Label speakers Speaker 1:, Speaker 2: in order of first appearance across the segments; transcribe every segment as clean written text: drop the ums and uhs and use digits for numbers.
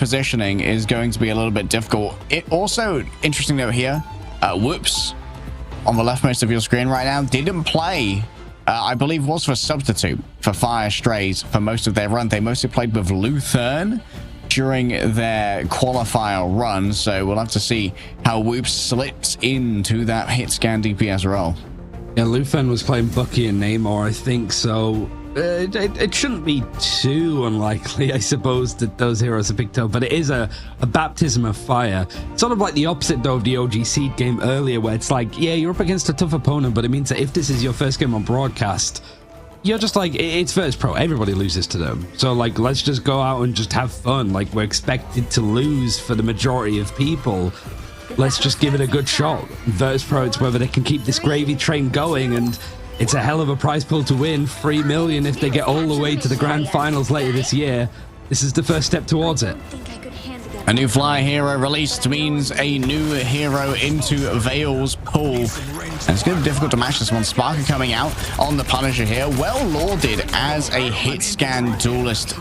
Speaker 1: positioning is going to be a little bit difficult. It also, interesting note here, Whoops on the leftmost of your screen right now didn't play, I believe was for substitute for FYR STRAYS for most of their run. They mostly played with Luthern during their qualifier run, so we'll have to see how Whoops slips into that hit scan DPS role.
Speaker 2: Yeah, Luthern was playing Bucky and Namor, I think, so it shouldn't be too unlikely, I suppose, that those heroes are picked up, but it is a baptism of fire. Sort of like the opposite, though, of the OG Seed game earlier, where it's like, yeah, you're up against a tough opponent, but it means that if this is your first game on broadcast, you're just like, it's Virtus.Pro, everybody loses to them. So, like, let's just go out and just have fun. Like, we're expected to lose for the majority of people. Let's just give it a good shot. Virtus.Pro, it's whether they can keep this gravy train going, and it's a hell of a prize pool to win. 3 million if they get all the way to the grand finals later this year. This is the first step towards it.
Speaker 1: A new flyer hero released means a new hero into Vale's pool. And it's going to be difficult to match this one. Sparker coming out on the Punisher here. Well lauded as a hit scan duelist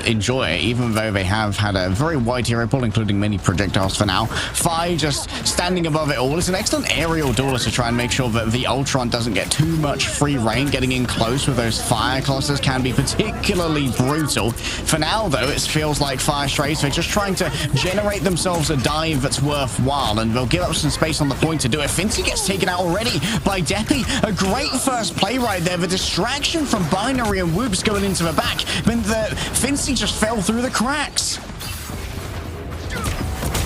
Speaker 1: enjoyer, even though they have had a very wide hero pool, including many projectiles for now. FYR just standing above it all. It's an excellent aerial duelist to try and make sure that the Ultron doesn't get too much free reign. Getting in close with those fire clusters can be particularly brutal. For now, though, it feels like FYR STRAYS, they're just trying to generate themselves a dive that's worthwhile, and they'll give up some space on the point to do it. Fincy gets taken out already by Deppy. A great first play right there. The distraction from Binary and Whoops going into the back meant that Fincy just fell through the cracks.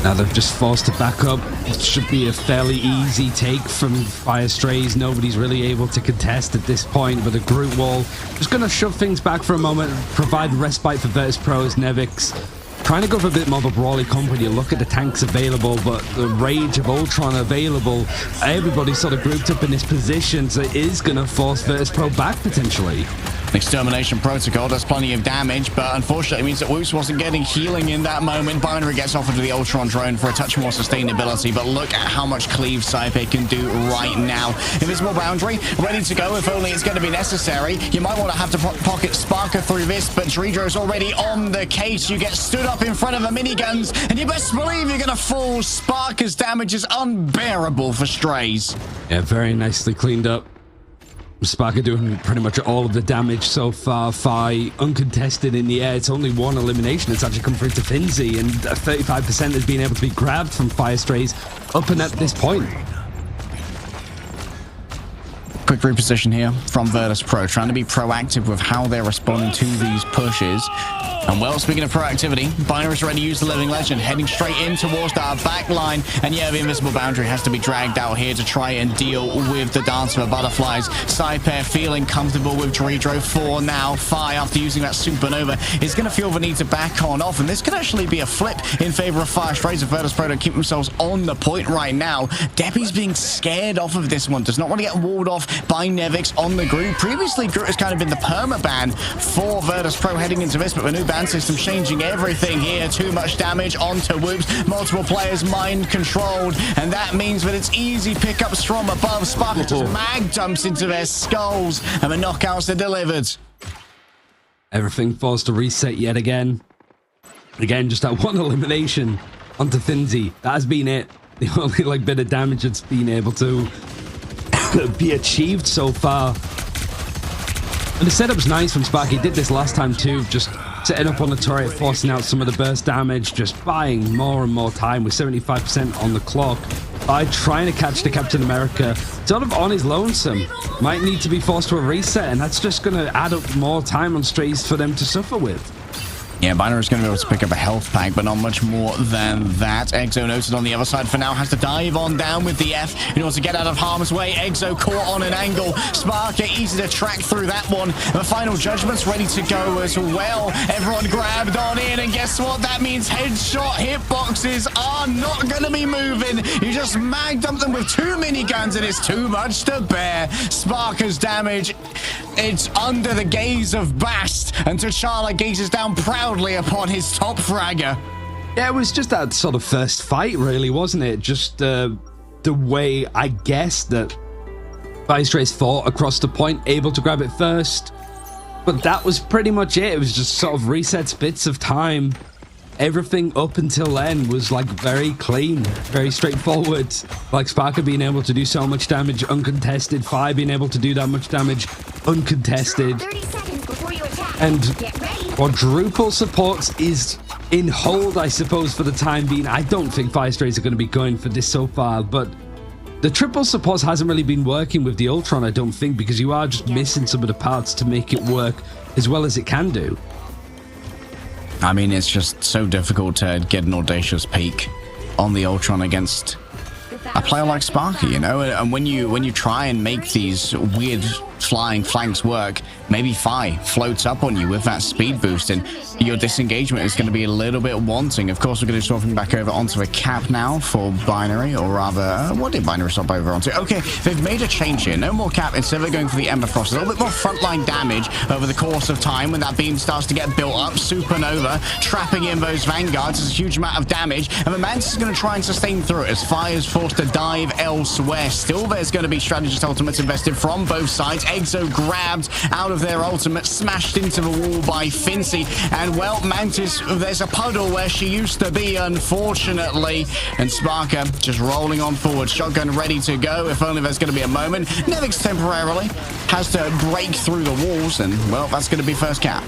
Speaker 2: Now they've just forced to back up. It should be a fairly easy take from FYR STRAYS. Nobody's really able to contest at this point with a group wall. Just going to shove things back for a moment, provide respite for Virtus.Pro's Nevix. Trying to go for a bit more of a brawly company. Look at the tanks available, but the rage of Ultron available. Everybody's sort of grouped up in this position, so it is going to force Virtus.Pro back potentially.
Speaker 1: Extermination protocol does plenty of damage, but unfortunately it means that Whoops wasn't getting healing in that moment. Binary gets offered to the Ultron drone for a touch more sustainability, but look at how much cleave Saipe can do right now. Invisible boundary ready to go if only it's going to be necessary. You might want to have to pocket Sparker through this, but Dredro's already on the case. You get stood up in front of the miniguns, and you best believe you're going to fall. Sparker's damage is unbearable for STRAYS.
Speaker 2: Yeah, very nicely cleaned up. Sparker doing pretty much all of the damage so far. FYR uncontested in the air. It's only one elimination. It's actually come through to Finzy, and 35% has been able to be grabbed from FYR STRAYS up and at this point.
Speaker 1: Quick reposition here from Virtus.Pro, trying to be proactive with how they're responding to these pushes. And well, speaking of proactivity, Binary's ready to use the Living Legend, heading straight in towards that back line. And yeah, the invisible boundary has to be dragged out here to try and deal with the Dance of the Butterflies. Saipe feeling comfortable with Dredro for now. FYR, after using that Supernova, is going to feel the need to back on off. And this could actually be a flip in favor of FYR STRAYS if Virtus.Pro don't keep themselves on the point right now. Deppy's being scared off of this one. Does not want to get walled off by Nevix on the Groot. Previously, Groot has kind of been the permaban for Virtus.Pro heading into this, but the new ban system changing everything here. Too much damage onto Whoops. Multiple players mind controlled, and that means that it's easy pickups from above. Sparker just mag dumps into their skulls, and the knockouts are delivered.
Speaker 2: Everything forced to reset yet again. Again, just that one elimination onto Finzy. That has been it. The only bit of damage that's been able to be achieved so far. And the setup's nice from Spark. He did this last time too, just setting up on the turret, forcing out some of the burst damage, just buying more and more time with 75% on the clock. By trying to catch the Captain America sort of on his lonesome. Might need to be forced to a reset, and that's just going to add up more time on STRAYS for them to suffer with.
Speaker 1: Yeah, Binary's going to be able to pick up a health pack, but not much more than that. Exo noted on the other side for now, has to dive on down with the F in order to get out of harm's way. Exo caught on an angle. Sparker easy to track through that one. The final judgment's ready to go as well. Everyone grabbed on in, and guess what? That means headshot hitboxes are not going to be moving. You just mag dumped them with two miniguns, and it's too much to bear. Sparker's damage, it's under the gaze of Bast, and T'Challa gazes down proudly upon his top fragger.
Speaker 2: Yeah, it was just that sort of first fight, really, wasn't it? Just the way, I guess, that FYR STRAYS fought across the point, able to grab it first. But that was pretty much it. It was just sort of resets, bits of time. everything up until then was like very clean, very straightforward. Like Sparker being able to do so much damage uncontested, Fire being able to do that much damage uncontested, and quadruple supports is in hold, I suppose, for the time being. I don't think Fire Strays are going to be going for this so far, but the triple supports hasn't really been working with the Ultron, I don't think, because you are just missing some of the parts to make it work as well as it can do.
Speaker 1: I mean, it's just so difficult to get an audacious peak on the Ultron against a player like Sparky, you know. And when you try and make these weird flying flanks work, maybe Fi floats up on you with that speed boost, and your disengagement is going to be a little bit wanting. Of course, we're going to be swapping back over onto a cap now for Binary, or rather, what did Binary swap over onto? Okay, they've made a change here. No more cap. Instead of going for the Ember Frost, a little bit more frontline damage over the course of time when that beam starts to get built up. Supernova trapping in those Vanguards is a huge amount of damage, and the Mantis is going to try and sustain through it as Fire's forced to dive elsewhere. Still, there's going to be strategist ultimates invested from both sides. Exo grabbed out of their ultimate, smashed into the wall by Fincy, and well, Mantis, there's a puddle where she used to be, unfortunately, and Sparker just rolling on forward, shotgun ready to go, if only there's going to be a moment. Nevix temporarily has to break through the walls, and well, that's going to be first cap.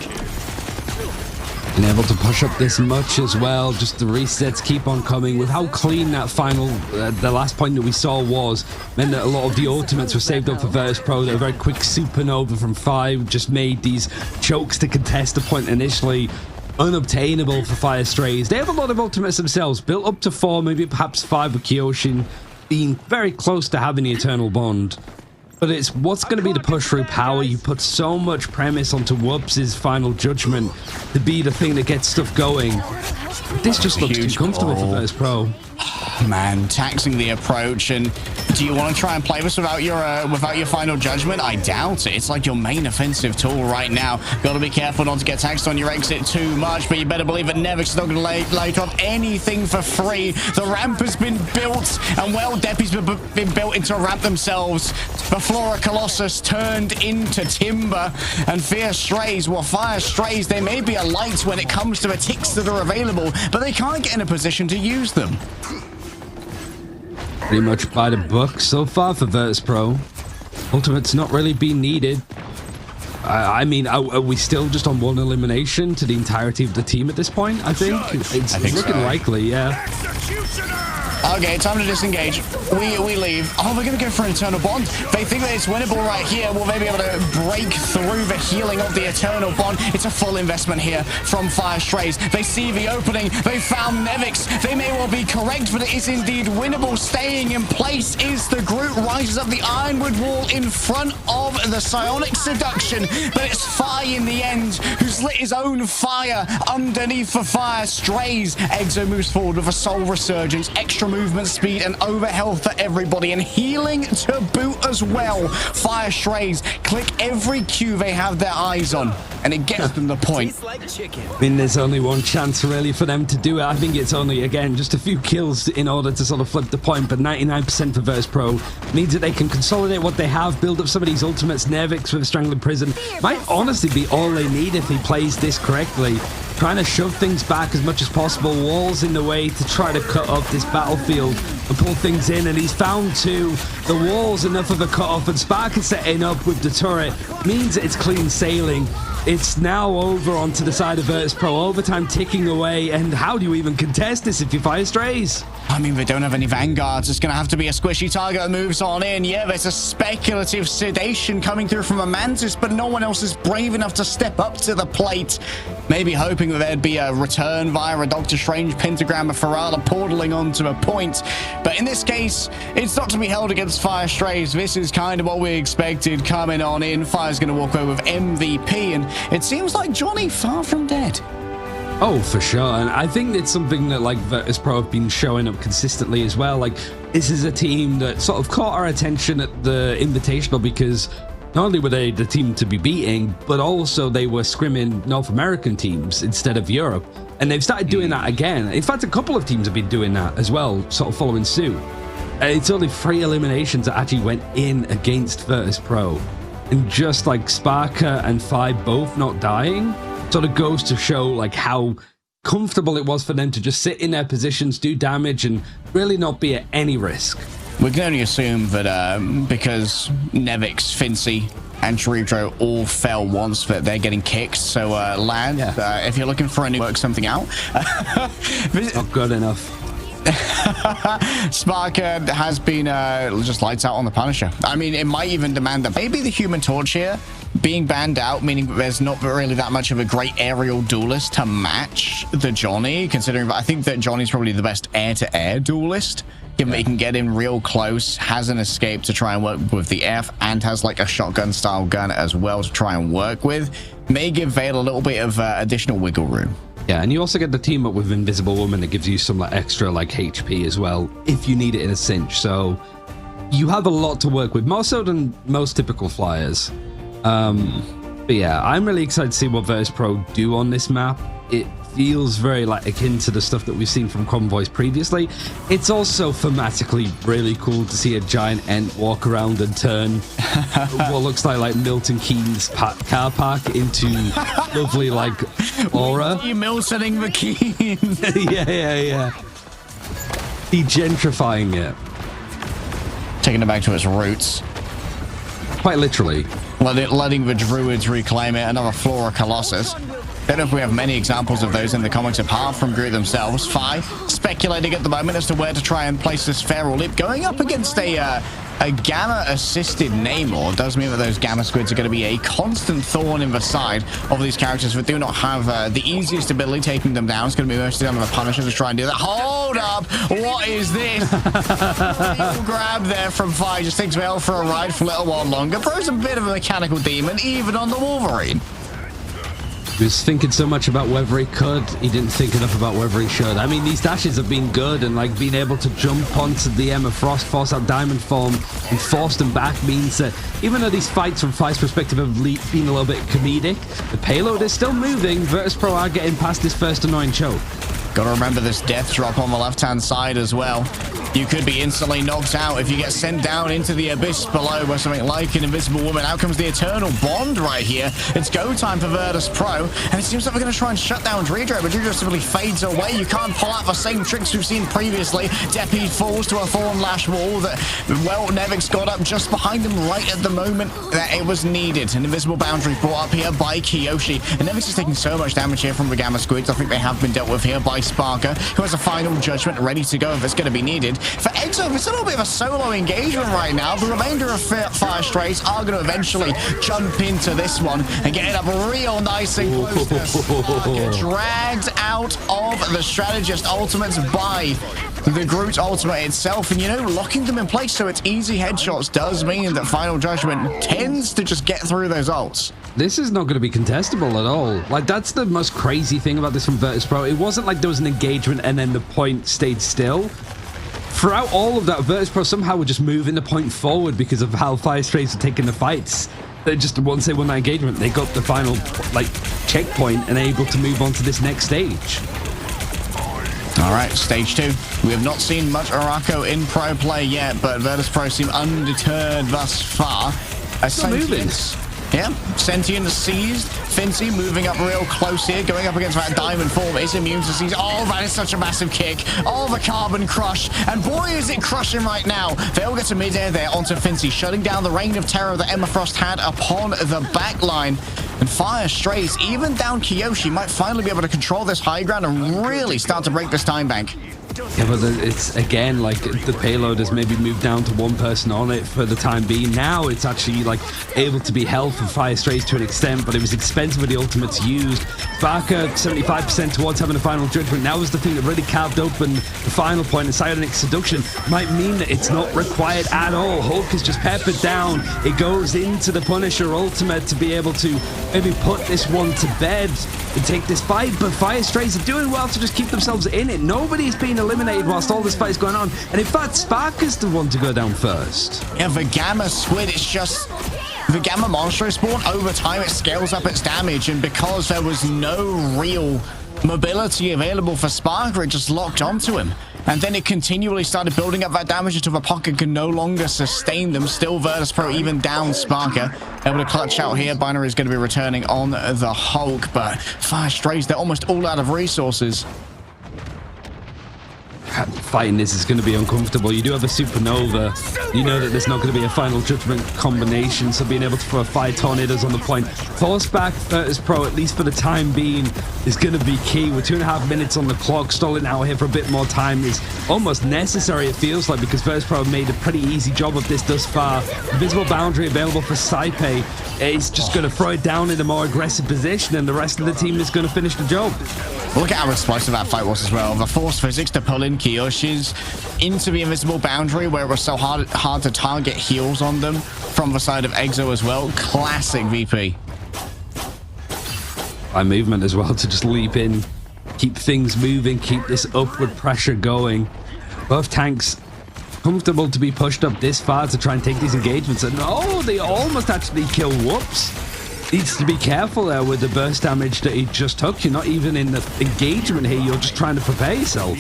Speaker 2: Been able to push up this much as well, just the resets keep on coming. With how clean that final, the last point that we saw was, meant that a lot of the ultimates were saved up for Virtus.Pro. A very quick supernova from 5 just made these chokes to contest the point initially unobtainable for Fire Strays. They have a lot of ultimates themselves, built up to 4, maybe perhaps 5 with Kyoshin, being very close to having the Eternal Bond. But it's what's going to be the push through power. You put so much premise onto Whoops' final judgment to be the thing that gets stuff going. This just looks too comfortable for Virtus.Pro.
Speaker 1: Man, taxing the approach, and do you want to try and play this without your final judgment? I doubt it. It's like your main offensive tool right now. Got to be careful not to get taxed on your exit too much, but you better believe that Nevix is not going to lay off anything for free. The ramp has been built, and well, Deppy's been built into a ramp themselves. The Flora Colossus turned into timber, and Fire Strays, they may be a light when it comes to the ticks that are available, but they can't get in a position to use them.
Speaker 2: Pretty much by the book so far for Virtus.Pro. Ultimate's not really been needed. I mean, are we still just on one elimination to the entirety of the team at this point? I think it's looking likely, yeah.
Speaker 1: Okay, time to disengage. We leave. Oh, we're going to go for an Eternal Bond. They think that it's winnable right here. Will they be able to break through the healing of the Eternal Bond? It's a full investment here from Fire Strays. They see the opening. They found Nevix. They may well be correct, but it is indeed winnable. Staying in place is the Groot. Rises up the Ironwood wall in front of the Psionic Seduction, but it's Fire in the end who's lit his own fire underneath the Fire Strays. Exo moves forward with a Soul Resurgence, extra movement speed, and over health for everybody, and healing to boot as well. Fire Strays click every Q they have their eyes on, and it gets them the point.
Speaker 2: I mean, there's only one chance really for them to do it. I think it's only, again, just a few kills in order to sort of flip the point, but 99% for Virtus.Pro means that they can consolidate what they have, build up some of these ultimates. Nevix with a Strangling Prison might honestly be all they need if he plays this correctly. Trying to shove things back as much as possible, walls in the way to try to cut off this battlefield and pull things in, and he's found 2. The wall's enough of a cut off, and Spark is setting up with the turret, means that it's clean sailing. It's now over onto the side of Virtus.Pro, overtime ticking away, and how do you even contest this if you Fire Strays?
Speaker 1: I mean, they don't have any Vanguards. It's going to have to be a squishy target that moves on in. Yeah, there's a speculative sedation coming through from a Mantis, but no one else is brave enough to step up to the plate. Maybe hoping that there'd be a return via a Doctor Strange pentagram of Farala portaling onto a point. But in this case, it's not to be held against Fire Strays. This is kind of what we expected coming on in. Fire's going to walk away with MVP, and it seems like Johnny far from dead.
Speaker 2: Oh, for sure. And I think it's something that like Virtus.Pro have been showing up consistently as well. Like, this is a team that sort of caught our attention at the Invitational because not only were they the team to be beating, but also they were scrimming North American teams instead of Europe. And they've started doing that again. In fact, a couple of teams have been doing that as well, sort of following suit. It's only 3 eliminations that actually went in against Virtus.Pro. And just like Sparker and Fi both not dying, sort of goes to show like how comfortable it was for them to just sit in their positions, do damage, and really not be at any risk.
Speaker 1: We can only assume that because Nevix, Fincy, and Cerebro all fell once, that they're getting kicked. So, lad, if you're looking for a new work something out,
Speaker 2: not good enough.
Speaker 1: Spark has been just lights out on the Punisher. I mean, it might even demand that maybe the Human Torch here being banned out, meaning there's not really that much of a great aerial duelist to match the Johnny, considering that I think that Johnny's probably the best air-to-air duelist, given that he can get in real close, has an escape to try and work with the F, and has like a shotgun-style gun as well to try and work with. May give Vale a little bit of additional wiggle room.
Speaker 2: Yeah, and you also get the team up with Invisible Woman that gives you some like extra like HP as well if you need it in a cinch. So you have a lot to work with, more so than most typical flyers. But yeah, I'm really excited to see what Virtus.Pro do on this map. It feels very like akin to the stuff that we've seen from Convoys previously. It's also thematically really cool to see a giant Ent walk around and turn what looks like Milton Keynes car park into lovely like aura.
Speaker 1: You Miltoning the Keynes.
Speaker 2: yeah. Degentrifying it.
Speaker 1: Taking it back to its roots.
Speaker 2: Quite literally.
Speaker 1: Letting the Druids reclaim it, another Flora Colossus. Don't know if we have many examples of those in the comics apart from Groot themselves. Fi speculating at the moment as to where to try and place this Feral Leap. Going up against a Gamma-assisted Namor does mean that those Gamma Squids are going to be a constant thorn in the side of these characters that do not have the easiest ability taking them down. It's going to be mostly down to the Punisher to try and do that. Hold up! What is this? Grab there from Fi. Just takes Vale for a ride for a little while longer. Bro's a bit of a mechanical demon, even on the Wolverine.
Speaker 2: He was thinking so much about whether he could, he didn't think enough about whether he should. I mean, these dashes have been good, and like being able to jump onto the Emma Frost, force out Diamond Form, and force them back means that even though these fights from Fi's perspective have been a little bit comedic, the payload is still moving. Virtus.Pro are getting past this first annoying choke.
Speaker 1: Gotta remember this death drop on the left-hand side as well. You could be instantly knocked out if you get sent down into the abyss below by something like an Invisible Woman. Out comes the Eternal Bond right here. It's go time for Virtus.Pro, and it seems like we're going to try and shut down Dredro, but Dredro simply fades away. You can't pull out the same tricks we've seen previously. Depi falls to a Thorn Lash wall that, well, Nevix got up just behind him right at the moment that it was needed. An Invisible Boundary brought up here by Kiyoshi, and Nevix is taking so much damage here from the Gamma Squids. I think they have been dealt with here by Sparker, who has a final judgment ready to go if it's going to be needed. For Exo, it's a little bit of a solo engagement right now. The remainder of Fire Strays are going to eventually jump into this one and get it up real nice and close to Sparker. Dragged out of the Strategist ultimates by the Groot ultimate itself, and you know, locking them in place so it's easy headshots does mean that Final Judgment tends to just get through those ults.
Speaker 2: This is not going to be contestable at all. Like, that's the most crazy thing about this from Virtus.Pro. It wasn't like there was an engagement and then the point stayed still. Throughout all of that, Virtus.Pro somehow would just moving the point forward because of how Fire Strays are taking the fights. They just, once they won that engagement, they got the final, like, checkpoint and able to move on to this next stage.
Speaker 1: All right, stage 2. We have not seen much Arako in pro play yet, but Virtus.Pro seem undeterred thus far.
Speaker 2: Moving.
Speaker 1: Yeah, Sentient seized. Fincy moving up real close here, going up against that Diamond Form. Is immune to seize. Oh, that is such a massive kick. Oh, the Carbon Crush. And boy, is it crushing right now. They'll get to mid-air there onto Fincy, shutting down the reign of terror that Emma Frost had upon the backline. And Fire Strays, even down Kiyoshi, might finally be able to control this high ground and really start to break this time bank.
Speaker 2: Yeah, but it's, again, like, the payload has maybe moved down to one person on it for the time being. Now it's actually, like, able to be held for Fire Strays to an extent, but it was expensive with the ultimates used. Barker, 75% towards having a final judgment. Now is the thing that really carved open the final point, and Psionic Seduction might mean that it's not required at all. Hulk is just peppered down. It goes into the Punisher ultimate to be able to maybe put this one to bed and take this fight, but Fire Strays are doing well to just keep themselves in it. Nobody's been eliminated whilst all this fight is going on, and in fact, Sparker's the one to go down first.
Speaker 1: Yeah, the Gamma Squid, it's just the Gamma Monstro spawn. Over time, it scales up its damage, and because there was no real mobility available for Sparker, it just locked onto him. and then it continually started building up that damage until the pocket could no longer sustain them. Still Virtus.Pro even down Sparker, able to clutch out here. Binary is going to be returning on the Hulk, but FYR STRAYS, they're almost all out of resources.
Speaker 2: Fighting this is going to be uncomfortable. You do have a supernova. You know that there's not going to be a final judgment combination, so being able to throw 5 tornadoes on the point, force back Virtus.Pro, at least for the time being, is going to be key. We're 2.5 minutes on the clock. Stalling out here for a bit more time is almost necessary, it feels like, because Virtus.Pro have made a pretty easy job of this thus far. Invisible boundary available for Saipe. He's just going to throw it down in a more aggressive position, and the rest of the team is going to finish the job.
Speaker 1: Look at how explosive that fight was as well. The force physics to pull in Kiyoshi's into the invisible boundary, where it was so hard to target heals on them from the side of Exo as well. Classic VP.
Speaker 2: By movement as well to just leap in, keep things moving, keep this upward pressure going. Both tanks comfortable to be pushed up this far to try and take these engagements, and oh, they almost actually kill Whoops. Needs to be careful there with the burst damage that he just took. You're not even in the engagement here, you're just trying to prepare yourself.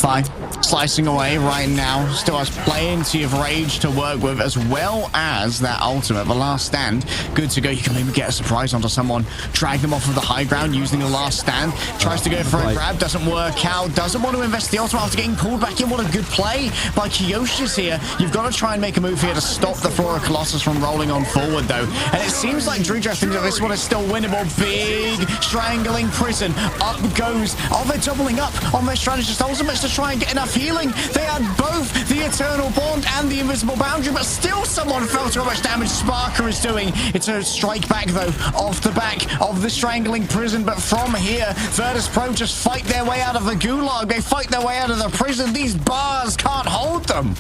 Speaker 1: Fine. Slicing away right now. Still has plenty of rage to work with, as well as that ultimate, the last stand. Good to go. You can maybe get a surprise onto someone. Drag them off of the high ground using the last stand. Tries to go for a grab. Doesn't work out. Doesn't want to invest the ultimate after getting pulled back in. What a good play by Kiyoshi's here. You've got to try and make a move here to stop the Flora Colossus from rolling on forward, though. And it seems like Dreja thinks that this one is still winnable. Big strangling prison. Up goes. Oh, they're doubling up on their strategist ultimates to try and get enough healing. They had both the Eternal Bond and the Invisible Boundary, but still someone felt how much damage Sparker is doing. It's a strike back, though, off the back of the strangling prison. But from here, Virtus.Pro just fight their way out of the gulag. They fight their way out of the prison. These bars can't hold them.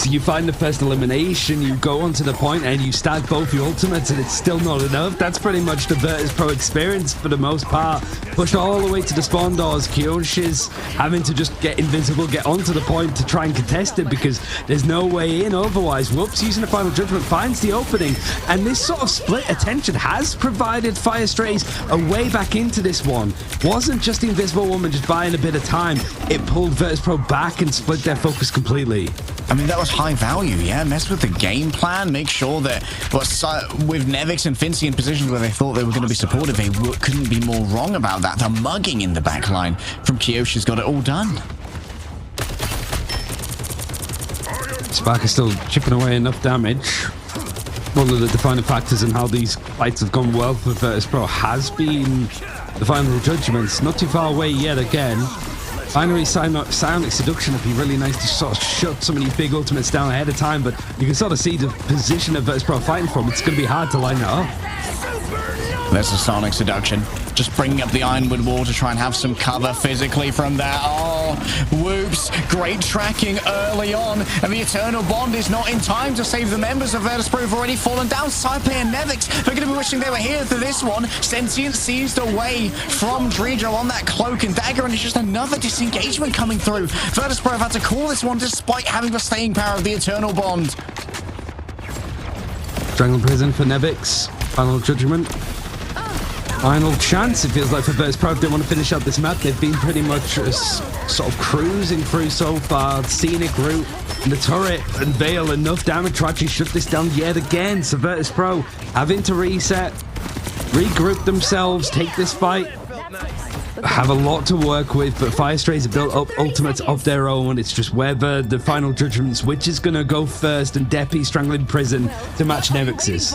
Speaker 2: You find the first elimination, you go onto the point and you stack both your ultimates, and it's still not enough. That's pretty much the Virtus.Pro experience for the most part. Pushed all the way to the spawn doors. Kiyoshi's having to just get invisible, get onto the point to try and contest it, because there's no way in otherwise. Whoops, using the final judgment, finds the opening, and this sort of split attention has provided FYR STRAYS a way back into this one. Wasn't just the Invisible Woman just buying a bit of time, it pulled Virtus.Pro back and split their focus completely.
Speaker 1: I mean, that was high value, yeah? Mess with the game plan, make sure that with Nevix and Fincy in positions where they thought they were going to be supportive, they couldn't be more wrong about that. The mugging in the back line from Kiyoshi's got it all done.
Speaker 2: Spark is still chipping away enough damage. One of the defining factors in how these fights have gone well for Virtus.Pro has been the final judgments. Not too far away yet again. Finally, Psionic Seduction would be really nice to sort of shut some of these big ultimates down ahead of time, but you can sort of see the position of Virtus.Pro fighting from. It's going to be hard to line that up.
Speaker 1: There's a Sonic Seduction. Just bringing up the Ironwood wall to try and have some cover physically from there. Oh, whoops. Great tracking early on. And the Eternal Bond is not in time to save the members of Virtus.Pro who've already fallen down. Saipe and Nevix, they're going to be wishing they were here for this one. Sentient seized away from Dreja on that cloak and dagger, and it's just another disengagement coming through. Virtus.Pro have had to call this one despite having the staying power of the Eternal Bond.
Speaker 2: Strangle Prison for Nevix. Final judgment. Final chance, it feels like, for Virtus.Pro. If they want to finish up this map, they've been pretty much sort of cruising through so far. Scenic route, and the turret and Veil enough damage to actually shut this down yet again. So Virtus.Pro having to reset, regroup themselves, take this fight. Have a lot to work with, but FYR STRAYS have built up ultimates of their own. It's just whether the final judgments, which is going to go first, and Deppy strangling prison to match Nevix's.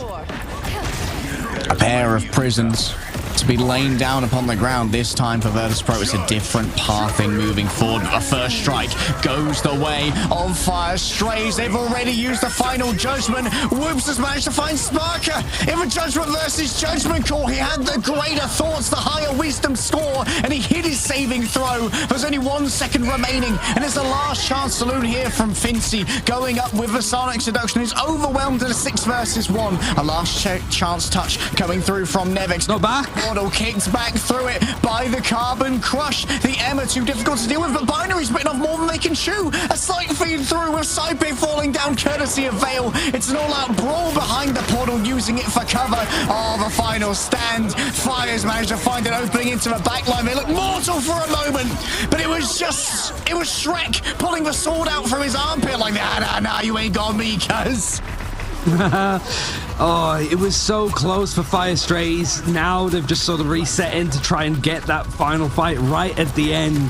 Speaker 1: A pair of prisons to be laying down upon the ground. This time for Virtus.Pro, it's a different pathing moving forward. A first strike goes the way of FYR STRAYS. They've already used the final judgment. Whoops has managed to find Sparker in the judgment versus judgment call. He had the greater thoughts, the higher wisdom score, and he hit his saving throw. There's only 1 second remaining, and it's the last chance saloon here from Fincy, going up with the Sonic Seduction. He's overwhelmed at a 6 versus 1. A last chance touch coming through from Nevix.
Speaker 2: Not back.
Speaker 1: portal, kicked back through it by the Carbon Crush. The EMEA too difficult to deal with, but Binary's bitten off more than they can chew. A slight feed through with Saipe falling down courtesy of Veil. It's an all-out brawl behind the portal, using it for cover. Oh, the final stand. FYR's managed to find an opening into the backline. They look mortal for a moment, but it was Shrek pulling the sword out from his armpit like, nah, you ain't got me, cuz.
Speaker 2: Oh, it was so close for FYR STRAYS. Now they've just sort of reset in to try and get that final fight right at the end.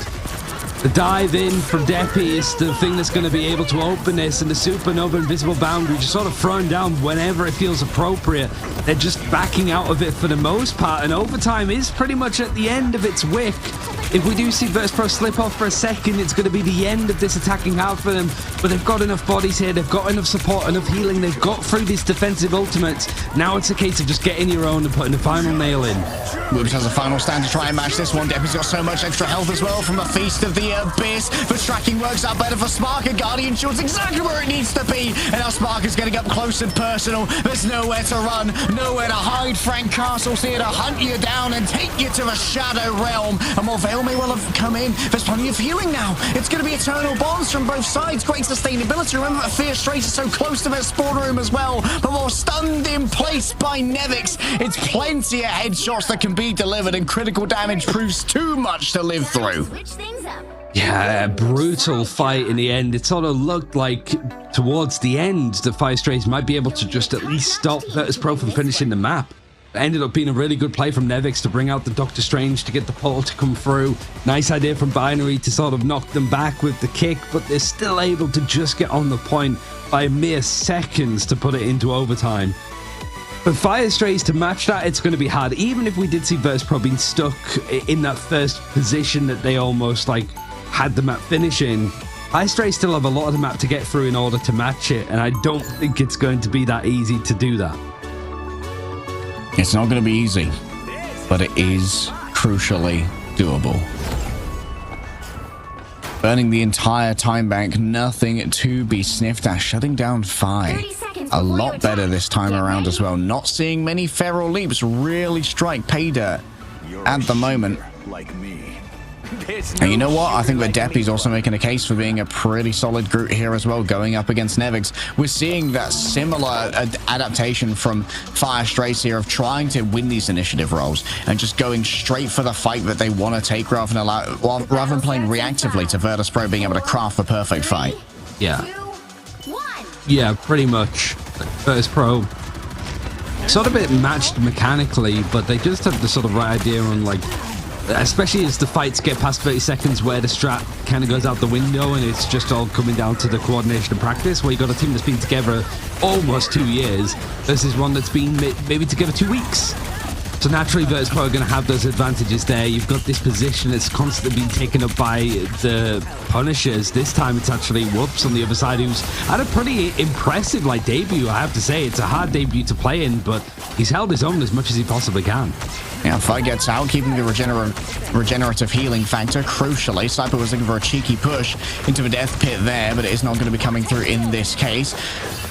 Speaker 2: The dive in from Deppy is the thing that's going to be able to open this, and the Supernova Invisible Boundary just sort of thrown down whenever it feels appropriate. They're just backing out of it for the most part, and overtime is pretty much at the end of its wick. If we do see Virtus.Pro slip off for a second, it's going to be the end of this attacking half for them. But they've got enough bodies here, they've got enough support, enough healing, they've got through these defensive ultimates. Now it's a case of just getting your own and putting the final nail in.
Speaker 1: Whoops has a final stand to try and match this one. Deppy's got so much extra health as well from the Feast of the Abyss. But tracking works out better for Spark, and Guardian Shield's exactly where it needs to be. And now Spark is getting up close and personal. There's nowhere to run, nowhere to hide. Frank Castle's here to hunt you down and take you to the Shadow Realm. And while Veil may well have come in, there's plenty of healing now. It's going to be eternal bonds from both sides. Great sustainability. Remember that FYR STRAYS is so close to their spawn room as well. But while stunned in place by Nevix, it's plenty of headshots that can be delivered, and critical damage proves too much to live through.
Speaker 2: Yeah, a brutal fight in the end. It sort of looked like towards the end that FYR STRAYS might be able to just at least stop Virtus.Pro from finishing the map. It ended up being a really good play from Nevix to bring out the Doctor Strange to get the portal to come through. Nice idea from Binary to sort of knock them back with the kick, but they're still able to just get on the point by mere seconds to put it into overtime. For FYR STRAYS to match that, it's going to be hard. Even if we did see Virtus.Pro being stuck in that first position that they almost like had the map finishing, FYR STRAYS still have a lot of the map to get through in order to match it, and I don't think it's going to be that easy to do that.
Speaker 1: It's not going to be easy, but it is crucially doable. Burning the entire time bank, nothing to be sniffed at. Shutting down FYR. A lot better this time around as well. Not seeing many feral leaps really strike pay dirt at the moment. And you know what? I think that Deppy's also making a case for being a pretty solid Groot here as well, going up against Nevix. We're seeing that similar adaptation from FYR STRAYS here of trying to win these initiative roles and just going straight for the fight that they want to take rather than playing reactively to Virtus.Pro being able to craft the perfect fight.
Speaker 2: Yeah, pretty much. Virtus.Pro sort of a bit matched mechanically, but they just have the sort of right idea on, like, especially as the fights get past 30 seconds where the strat kind of goes out the window and it's just all coming down to the coordination and practice, where you got a team that's been together almost 2 years versus one that's been maybe together 2 weeks. So naturally Virtus.Pro are going to have those advantages there. You've got this position that's constantly been taken up by the Punishers. This time it's actually Whoops on the other side, who's had a pretty impressive debut, I have to say. It's a hard debut to play in, but he's held his own as much as he possibly can.
Speaker 1: Yeah, FYR gets out, keeping the regenerative healing factor. Crucially, Sniper was looking for a cheeky push into the death pit there, but it is not going to be coming through in this case.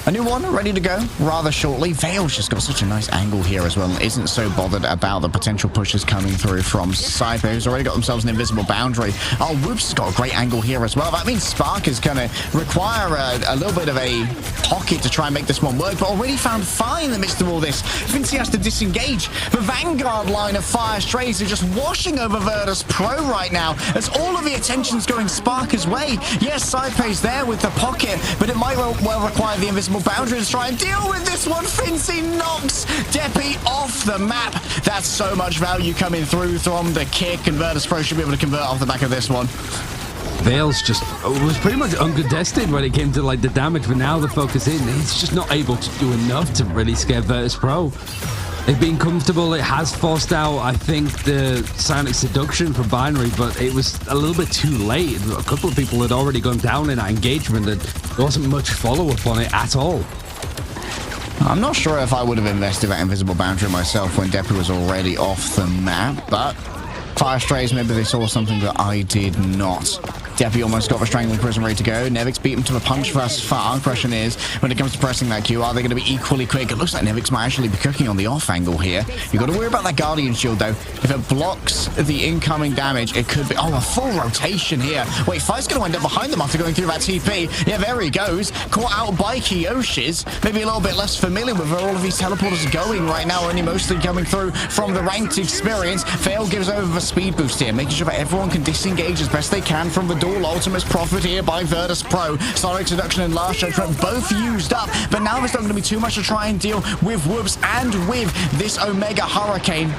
Speaker 1: A new one ready to go rather shortly. Veil's just got such a nice angle here as well and isn't so bothered about the potential pushes coming through from Sniper, who's already got themselves an invisible boundary. Oh, Whoops has got a great angle here as well. That means Spark is going to require a little bit of a pocket to try and make this one work, but already found FYR in the midst of all this. Vinci has to disengage. The Vanguard line of FYR STRAYS are just washing over Virtus.Pro right now as all of the attention's going Sparker's way. Yes, Saipe's there with the pocket, but it might well require the invisible boundary to try and deal with this one. Fincy knocks Deppy off the map. That's so much value coming through from the kick, and Virtus.Pro should be able to convert off the back of this one.
Speaker 2: Veil's just was pretty much uncontested when it came to the damage, but now the focus in, he's just not able to do enough to really scare Virtus.Pro. They've been comfortable. It has forced out, I think, the Sonic Seduction from Binary, but it was a little bit too late. A couple of people had already gone down in that engagement, and there wasn't much follow-up on it at all.
Speaker 1: I'm not sure if I would have invested that invisible boundary myself when Deppy was already off the map, but FYR STRAYS, maybe they saw something that I did not. Deppy almost got the Strangling Prison ready to go. Nevix beat him to a punch thus far. Question is, when it comes to pressing that Q, are they going to be equally quick? It looks like Nevix might actually be cooking on the off angle here. You've got to worry about that Guardian Shield, though. If it blocks the incoming damage, it could be... Oh, a full rotation here. Wait, Fight's going to end up behind them after going through that TP. Yeah, there he goes. Caught out by Kiyoshi's. Maybe a little bit less familiar with where all of these teleporters are going right now, only mostly coming through from the ranked experience. Fail gives over the speed boost here, making sure that everyone can disengage as best they can from the duel. Ultimate's profit here by Virtus.Pro. Sonic Seduction and Last Judgment both used up, but now there's not going to be too much to try and deal with Whoops and with this Omega Hurricane.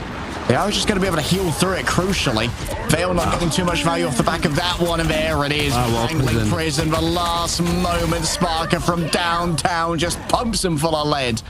Speaker 1: They are just going to be able to heal through it, crucially. Vale not getting too much value off the back of that one, and there it is. Strangling Prison, the last moment. Sparker from downtown just pumps him full of lead.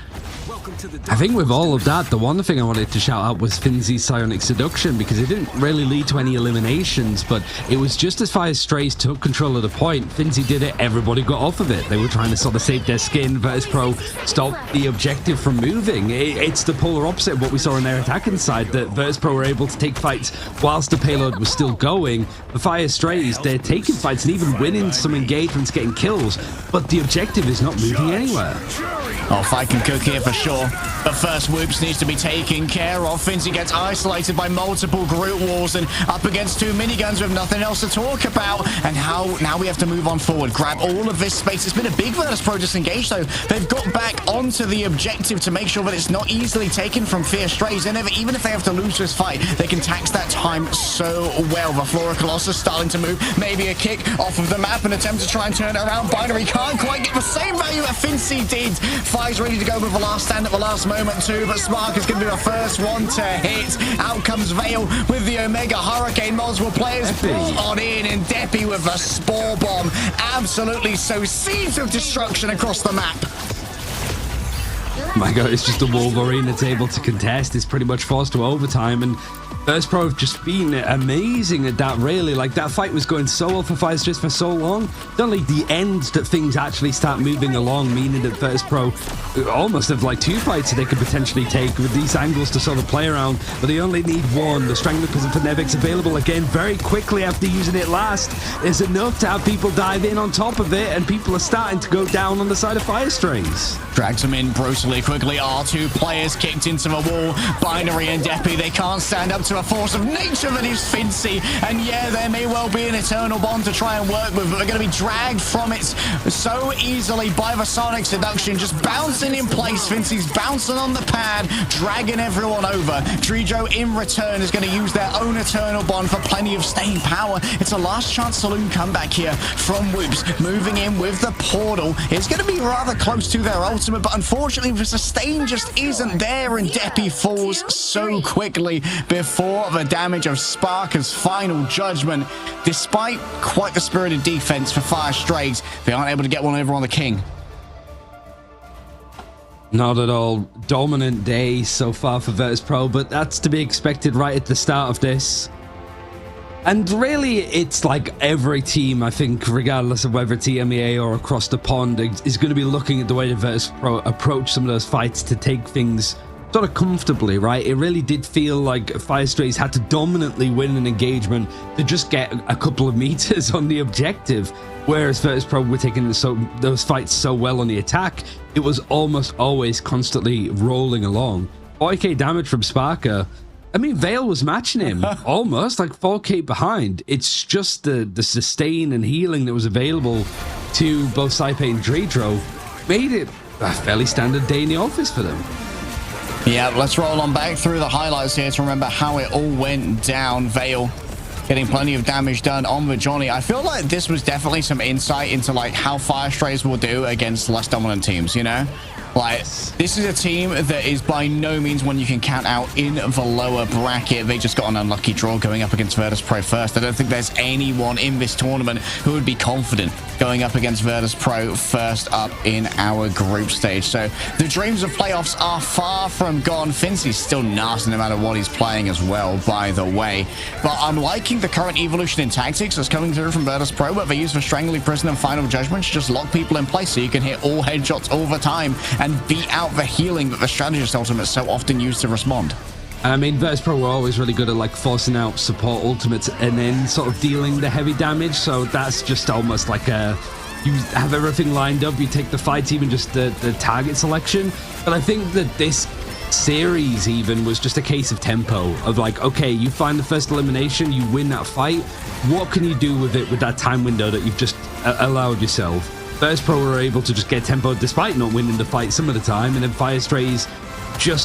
Speaker 2: I think with all of that, the one thing I wanted to shout out was Finzy's Psionic Seduction, because it didn't really lead to any eliminations, but it was just as far as STRAYS took control of the point. Finzy did it, everybody got off of it. They were trying to sort of save their skin. Virtus.Pro stopped the objective from moving. It's the polar opposite of what we saw on their attacking side, that Virtus.Pro were able to take fights whilst the payload was still going. The FYR STRAYS, they're taking fights and even winning some engagements, getting kills, but the objective is not moving anywhere.
Speaker 1: Oh, Fight can cook here for sure. But first, Whoops needs to be taken care of. Finzy gets isolated by multiple group walls and up against two miniguns with nothing else to talk about. And now we have to move on forward. Grab all of this space. It's been a big Virtus.Pro disengage, though. They've got back onto the objective to make sure that it's not easily taken from FYR STRAYS. And even if they have to lose this fight, they can tax that time so well. The Flora Colossus starting to move. Maybe a kick off of the map and attempt to try and turn it around. Binary can't quite get the same value that Finzy did. Five's ready to go with the last stand at the last moment too, but Spark is going to be the first one to hit. Out comes Vale with the Omega Hurricane. Multiple players brought on in, and Deppy with the Spore Bomb. Absolutely so seeds of destruction across the map.
Speaker 2: My god, it's just a Wolverine that's able to contest. It's pretty much forced to overtime, and Virtus.Pro have just been amazing at that, really. Like, that fight was going so well for FYR STRAYS for so long. It's only the end that things actually start moving along, meaning that Virtus.Pro almost have like two fights that they could potentially take with these angles to sort of play around, but they only need one. The Strangler Prison for Nevix available again very quickly after using it last is enough to have people dive in on top of it, and people are starting to go down on the side of FYR STRAYS.
Speaker 1: Drags him in brutally quickly. R2 players kicked into the wall. Binary and Deppy, they can't stand up to a force of nature that is Finzy. And yeah, there may well be an eternal bond to try and work with, but they're going to be dragged from it so easily by the Sonic Seduction. Just bouncing in place. Finzy's bouncing on the pad, dragging everyone over. Drijo in return is going to use their own eternal bond for plenty of staying power. It's a last chance saloon comeback here from Whoops. Moving in with the portal. It's going to be rather close to their ultimate, but unfortunately the sustain just isn't there, and Deppy falls so quickly before the damage of Sparker's final judgment. Despite quite the spirited defense for FYR STRAYS, they aren't able to get one over on the King.
Speaker 2: Not at all. Dominant day so far for Virtus.Pro, but that's to be expected right at the start of this. And really, it's like every team, I think, regardless of whether it's EMEA or across the pond, is going to be looking at the way the Virtus.Pro approach some of those fights to take things sort of comfortably, right? It really did feel like FYR STRAYS had to dominantly win an engagement to just get a couple of meters on the objective, whereas Virtus.Pro were taking those fights so well on the attack, it was almost always constantly rolling along. 40k damage from Sparker. I mean, Vale was matching him almost like 4k behind. It's just the sustain and healing that was available to both Saipe and Drijo made it a fairly standard day in the office for them.
Speaker 1: Yeah, let's roll on back through the highlights here to remember how it all went down. Vale getting plenty of damage done on the Johnny. I feel like this was definitely some insight into like how FYR STRAYS will do against less dominant teams, you know? Like, this is a team that is by no means one you can count out in the lower bracket. They just got an unlucky draw going up against Virtus.Pro first. I don't think there's anyone in this tournament who would be confident going up against Virtus.Pro first up in our group stage. So the dreams of playoffs are far from gone. Finzy's still nasty no matter what he's playing as well, by the way. But I'm liking the current evolution in tactics that's coming through from Virtus.Pro, where they use the Strangling Prison and Final Judgment to just lock people in place so you can hit all headshots all the time and beat out the healing that the strategist ultimate so often used to respond.
Speaker 2: I mean, Virtus.Pro were always really good at like forcing out support ultimates and then sort of dealing the heavy damage. So that's just almost like you have everything lined up. You take the fight, even just the target selection. But I think that this series even was just a case of tempo, of like, okay, you find the first elimination, you win that fight. What can you do with it with that time window that you've just allowed yourself? Virtus.Pro were able to just get tempo despite not winning the fight some of the time, and then FYR STRAYS just